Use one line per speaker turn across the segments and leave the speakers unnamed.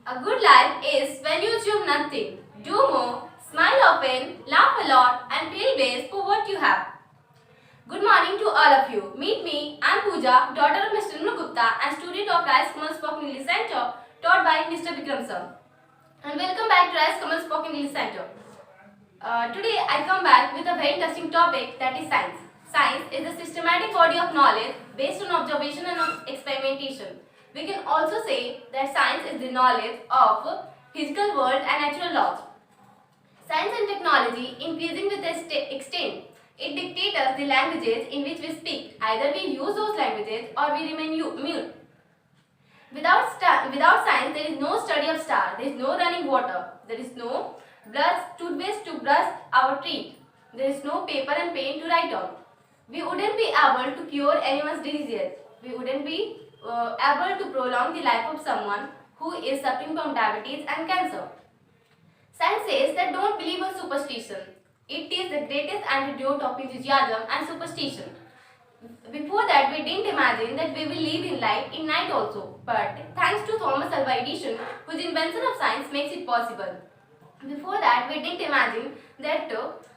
A good life is when you do nothing, do more, smile often, laugh a lot, and feel best for what you have. Good morning to all of you. Meet me, I'm Pooja, daughter of Mr. Nunu Gupta and student of Rice Kamal Spoken English Center, taught by Mr. Vikram sir. And welcome back to Rice Kamal Spoken English Center. Today I come back with a very interesting topic, that is science. Science is a systematic body of knowledge based on observation and experimentation. We can also say that science is the knowledge of physical world and natural laws. Science and technology increasing with extent. It dictates us the languages in which we speak. Either we use those languages or we remain mute. Without science, there is no study of star, there is no running water, there is no toothpaste to brush our teeth, there is no paper and pen to write on. We wouldn't be able to cure anyone's disease. We wouldn't be able to prolong the life of someone who is suffering from diabetes and cancer. Science says that don't believe in superstition. It is the greatest antidote of enthusiasm and superstition. Before that, we didn't imagine that we will live in light in night also. But thanks to Thomas Alva Edison, whose invention of science makes it possible. Before that, we didn't imagine that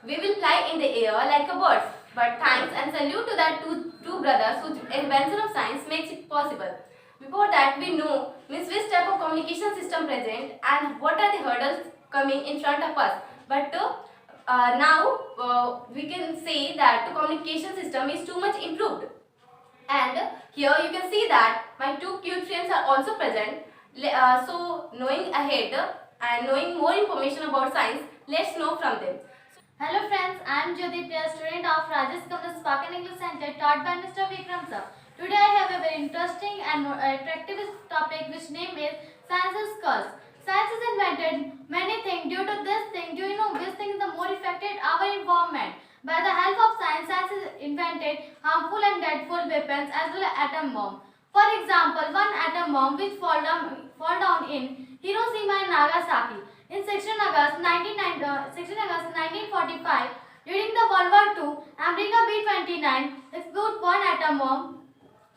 we will fly in the air like a bird. But thanks and salute to that two brothers whose invention of science makes it possible. Before that, we know which type of communication system present and what are the hurdles coming in front of us. But now we can say that the communication system is too much improved. And here you can see that my two cute friends are also present. So knowing ahead and knowing more information about science, let's know from them.
Hello friends, I am Jyotipya, student of Rajesh Kamal Spoken English Center taught by Mr. Vikram sir. Today I have a very interesting and attractive topic which name is Science is Curse. Science has invented many things. Due to this thing, do you know which thing is the more affected our environment? By the help of science, science has invented harmful and deadly weapons as well as atom bomb. For example, one atom bomb which fall down in Hiroshima and Nagasaki in 16 August 1945. During the World War II, America B-29 exploded one atom bomb.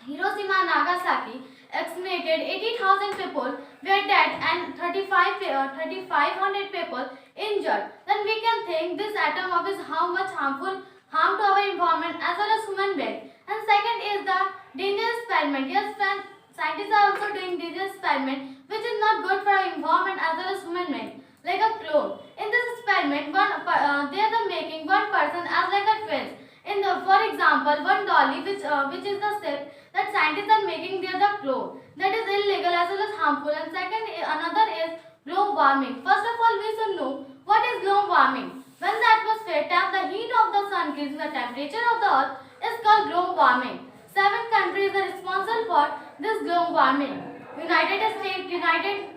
Hiroshima and Nagasaki estimated 80,000 people were dead and 3,500 people injured. Then we can think this atom bomb is how much harm to our environment as well as human beings. And second is the dangerous experiment. Yes, friends, scientists are also doing dangerous experiment which is not good for our environment as well as human beings. Like a clone. In this experiment, they are making one person as like a twin. For example, one dolly which is the shape that scientists are making, they are the clone. That is illegal as well as harmful. And second, another is global warming. First of all, we should know what is global warming. When the atmosphere taps the heat of the sun, increasing the temperature of the earth, is called global warming. 7 countries are responsible for this global warming: United States, United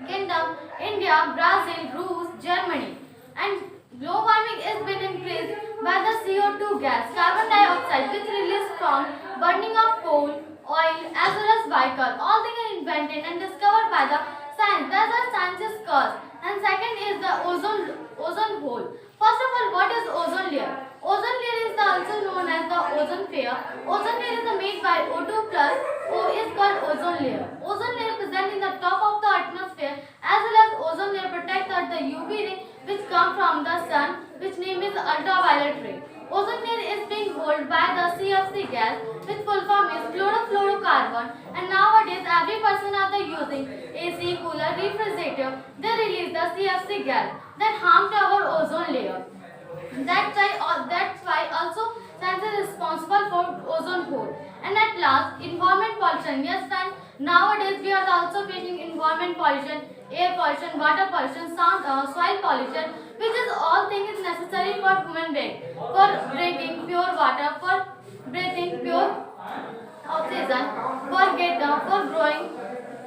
Kingdom, India, Brazil, Russia, Germany. And global warming is been increased by the CO2 gas, carbon dioxide, which released from burning of coal, oil as well as vehicle. All things are invented and discovered by the science. That's why science is cursed. And second is the ozone hole. First of all, what is ozone layer? Ozone layer is also known as the ozone layer. Ozone layer is made by O2 plus O is called ozone layer. Ozone layer present in the top of the atmosphere as well as ozone layer protects the UV ray which come from the sun, which name is ultraviolet ray. Ozone layer is being held by the CFC gas, which full form is chlorofluorocarbon, and nowadays every person are using AC, cooler, refrigerator, they release the CFC gas that harm to our ozone layer. That's why also science is responsible for ozone hole. And at last, environment pollution. Yes friends, nowadays we are also facing environment pollution, air pollution, water pollution, soil pollution, which is all things is necessary for human being, for drinking pure water, for breathing pure oxygen, for growing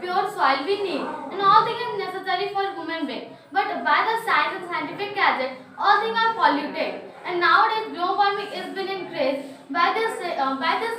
pure soil we need, and all things is necessary for human being. But by the science and scientific gadget, all things are polluted. And nowadays global warming is been increased. By this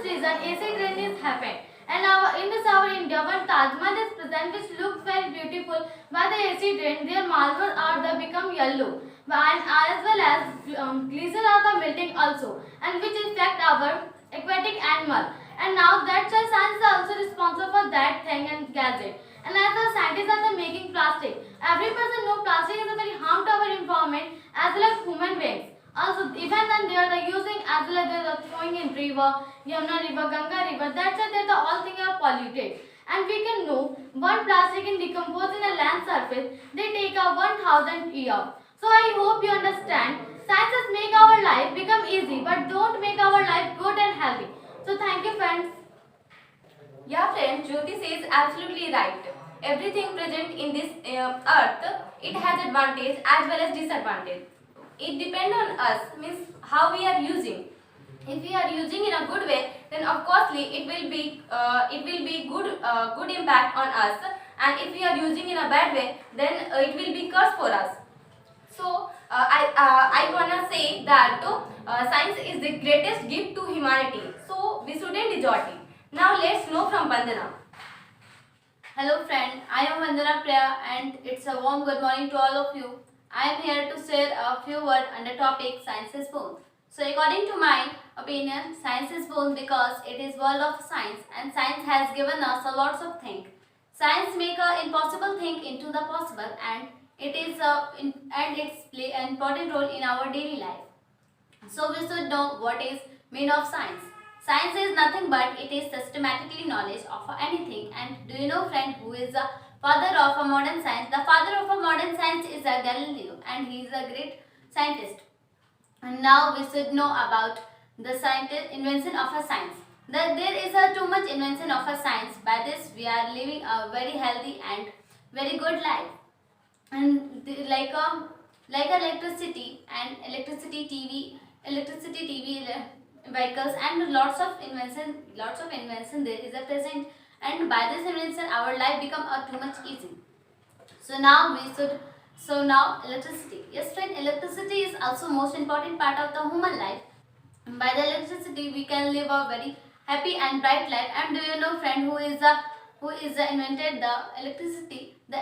reason, acid rain is happened. And our India, one Taj Mahal is present, which looks very beautiful. By the acid rain, their marbles are they become yellow, and as well as glaciers are the melting also, and which affect our aquatic animal. And now that's why science is also responsible for that thing and gadget. And as the scientists are the making plastic, every person knows plastic is a very harm to our environment as well as human beings. Also, even then they are the using as well as they are throwing in river, Yamuna river, Ganga river. That's why they the all things are polluted. And we can know one plastic in decompose in a land surface, they take a 1000 years. So I hope you understand. Sciences make our life become easy, but don't make our life good and healthy. So thank you, friends.
Yeah, friend, Jyoti says absolutely right. Everything present in this earth, it has advantage as well as disadvantage. It depends on us, means how we are using. If we are using in a good way, then of course it will be good impact on us. And if we are using in a bad way, then it will be curse for us. So I wanna say that science is the greatest gift to humanity. So we shouldn't reject it. Now let's know from Vandana.
Hello friend, I am Vandana Priya and it's a warm good morning to all of you. I am here to share a few words under topic science is born. So according to my opinion, science is born because it is world of science and science has given us a lots of things. Science make a impossible thing into the possible and it's play an important role in our daily life. So we should know what is mean of science. Science is nothing but it is systematically knowledge of anything. And do you know friend who is the father of a modern science? The father of a modern science is a Galileo and he is a great scientist. And now we should know about the invention of a science. That there is a too much invention of a science. By this we are living a very healthy and very good life. And like electricity and electricity TV vehicles and lots of invention there is a present, and by this invention our life become too much easy. So now electricity, yes friend, electricity is also most important part of the human life. By the electricity we can live a very happy and bright life. And do you know friend who is the invented the electricity? The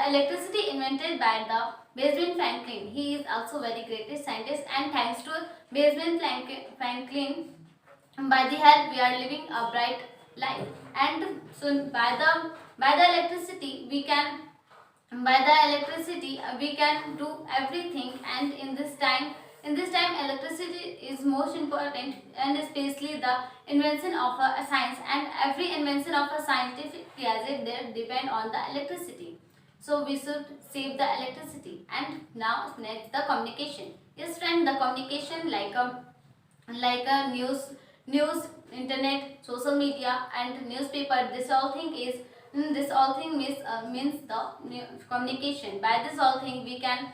electricity invented by the Benjamin Franklin. He is also very greatest scientist, and thanks to Benjamin Franklin, by the help we are living a bright life. And so by the electricity we can do everything. And in this time electricity is most important, and especially the invention of a science, and every invention of a scientific gadget there depend on the electricity. So we should save the electricity. And now next the communication. Yes friend, the communication like a news, internet, social media and newspaper, this all thing means the communication. By this all thing we can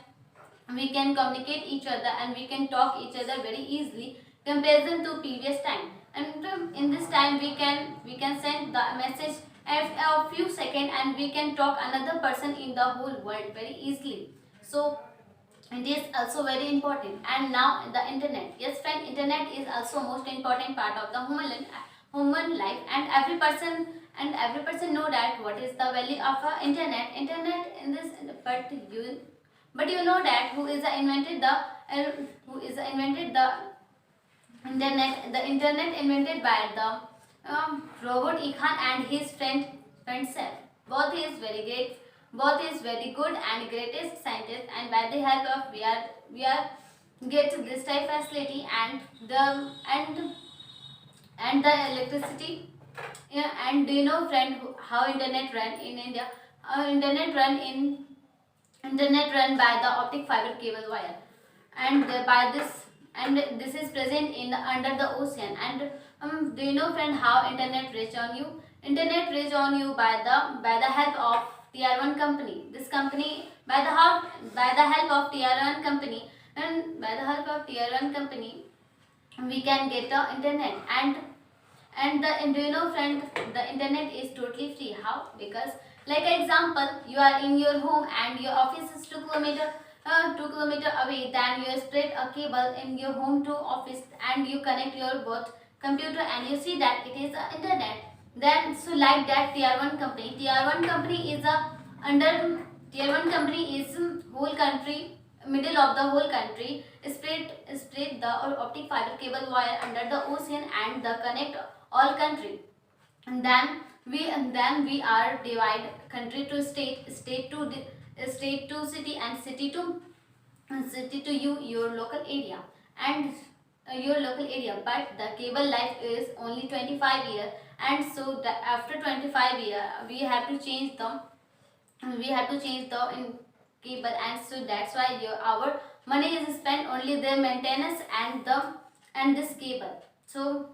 communicate each other and we can talk each other very easily comparison to previous time. And in this time we can send the message at a few seconds, and we can talk another person in the whole world very easily. So it is also very important. And now the internet, yes friend, internet is also most important part of the human life, and every person know that what is the value of internet in this. But you know that who is invented the internet? The internet invented by the Robert E. Khan and his friend Seth. Both is very good and greatest scientist, and by the help of we are get this type facility and the electricity. Yeah, and do you know friend how internet run in India? Internet run by the optic fiber cable wire, and by this, and this is present in under the ocean. And do you know friend how internet reach on you? Internet reach on you by the help of TR1 company. This company, by the help of TR1 company, and by the help of TR1 company we can get the internet. And do you know friend, the internet is totally free. How? Because like example, you are in your home and your office is 2 kilometer away. Then you spread a cable in your home to office, and you connect your both computer, and you see that it is internet. Then so like that TR1 company is TR1 company is whole country, middle of the whole country, spread the optic fiber cable wire under the ocean and the connect all country. And then then we are divide country to state, state to city, and city to your local area, and your local area. But the cable life is only 25 year, and so after 25 year we have to change the cable, and so that's why our money is spent only the maintenance and this cable. So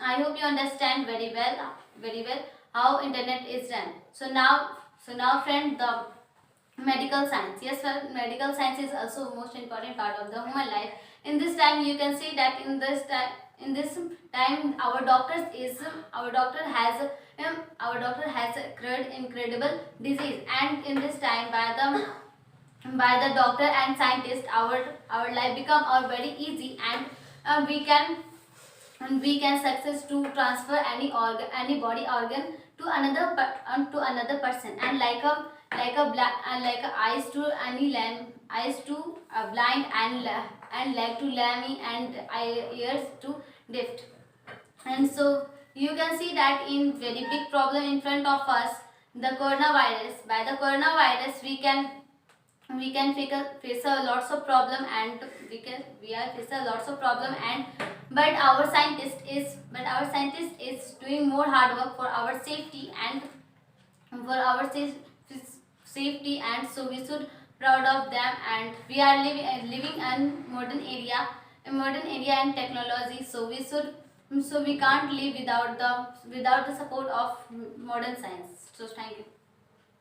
I hope you understand very well how internet is done. So now friend, the medical science. Yes, well, medical science is also most important part of the human life. In this time you can see that in this time our doctor has cured incredible disease, and in this time by the doctor and scientist our life become very easy, and we can success to transfer any body organ to another person, and like a eyes to any lamb, eyes to blind, and leg to lame, and ears to deaf. And so you can see that in very big problem in front of us, the coronavirus. By the coronavirus we can face a lots of problem, and we are face a lots of problem, and but our scientist is doing more hard work for our safety, and for our safety, and so we should proud of them. And we are living in modern area and technology, so we can't live without the support of modern science. So thank you.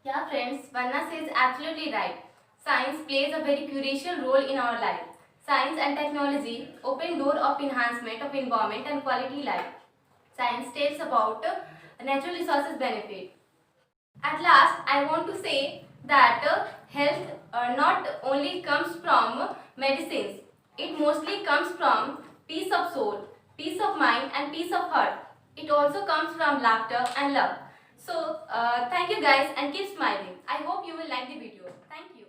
Yeah, friends, Vanna says absolutely right. Science plays a very crucial role in our life. Science and technology open door of enhancement of environment and quality life. Science tells about natural resources benefit. At last, I want to say that health not only comes from medicines, it mostly comes from peace of soul, peace of mind, and peace of heart. It also comes from laughter and love. So, thank you guys, and keep smiling. I hope you will like the video. Thank you.